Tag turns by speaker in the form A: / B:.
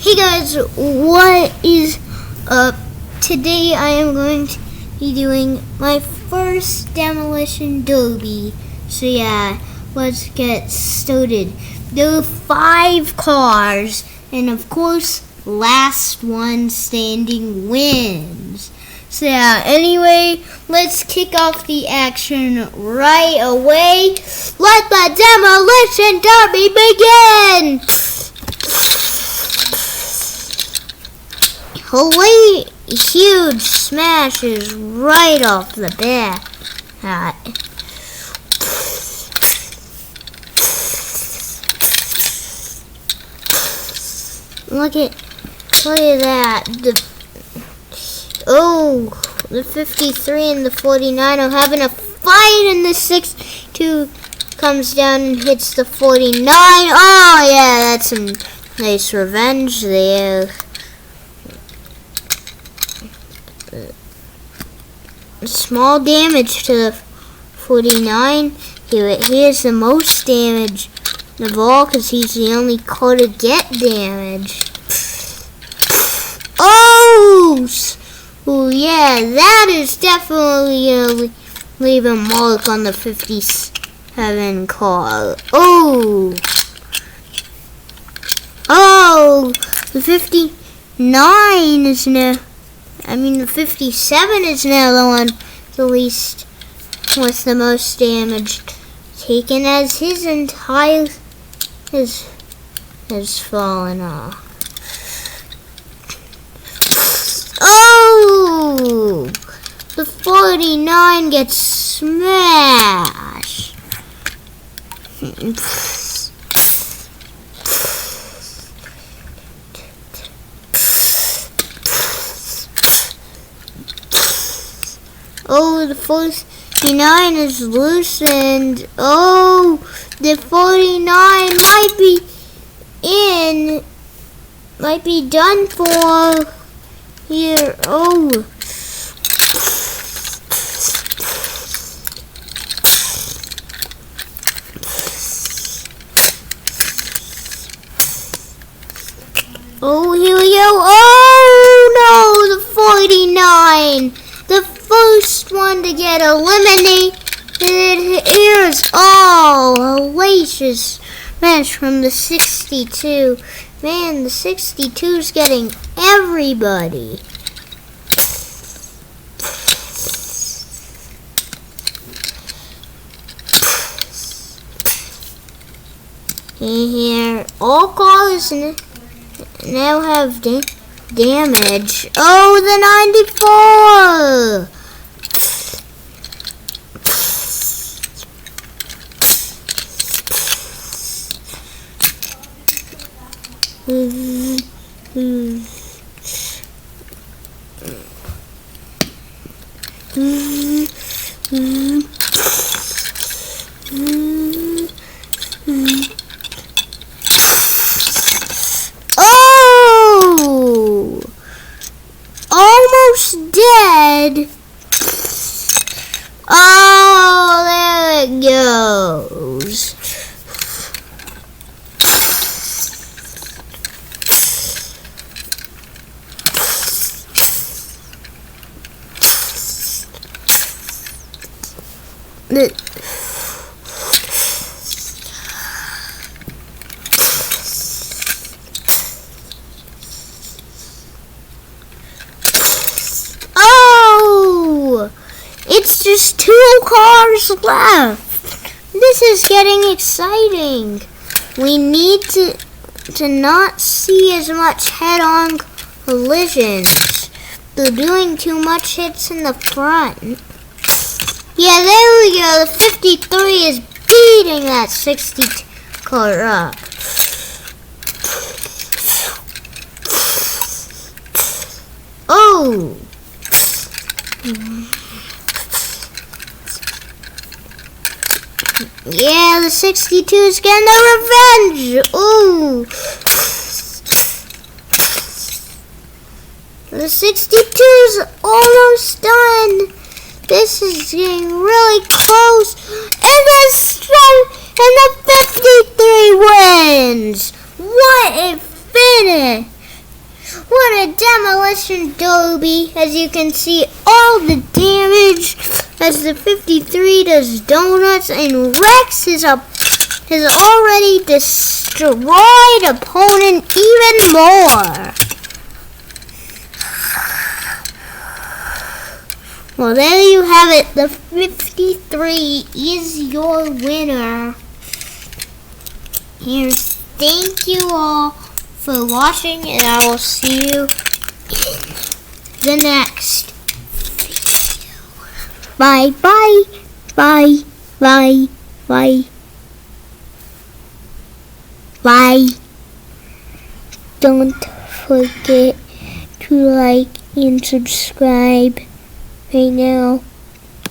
A: Hey guys, what is up? Today I am going to be doing my first demolition derby. So yeah, let's get started. There are 5 cars, and of course, last one standing wins. So yeah, anyway, let's kick off the action right away. Let the demolition derby begin! Holy huge smashes right off the bat. Look at that. The 53 and the 49 are having a fight, and the 62 comes down and hits the 49. Oh yeah, that's some nice revenge there. Small damage to the 49. He has the most damage of all because he's the only car to get damage. Oh yeah, that is definitely going to leave a mark on the 57 car. Oh, the 59 is now. The 57 is now the one the least with the most damage taken, as his entire has fallen off. Oh! The 49 gets smashed. Oh, the 49 is loosened. Oh, the 49 might be done for here. Oh. Oh, here we go. Oh, no, the 49. The first one to get eliminated. Here's hellacious match from the 62. Man, the 62's getting everybody. Here, all cars now have damage. Oh, the 94! Oh! Almost dead. Oh, there it goes. Oh! It's just 2 cars left. This is getting exciting. We need to not see as much head-on collisions. They're doing too much hits in the front. Yeah, there we go. The 53 is beating that 62 car up. Oh! Yeah, the 62 is getting their revenge. Ooh. The 62 is almost done. This is getting really close. And the 53 wins. What a finish. for the Demolition Derby. As you can see, all the damage as the 53 does donuts, and Rex has already destroyed opponent even more. Well, there you have it. The 53 is your winner. Here, thank you all for watching, and I will see you in the next video. Bye, bye, bye, bye, bye, bye. Don't forget to like and subscribe right now.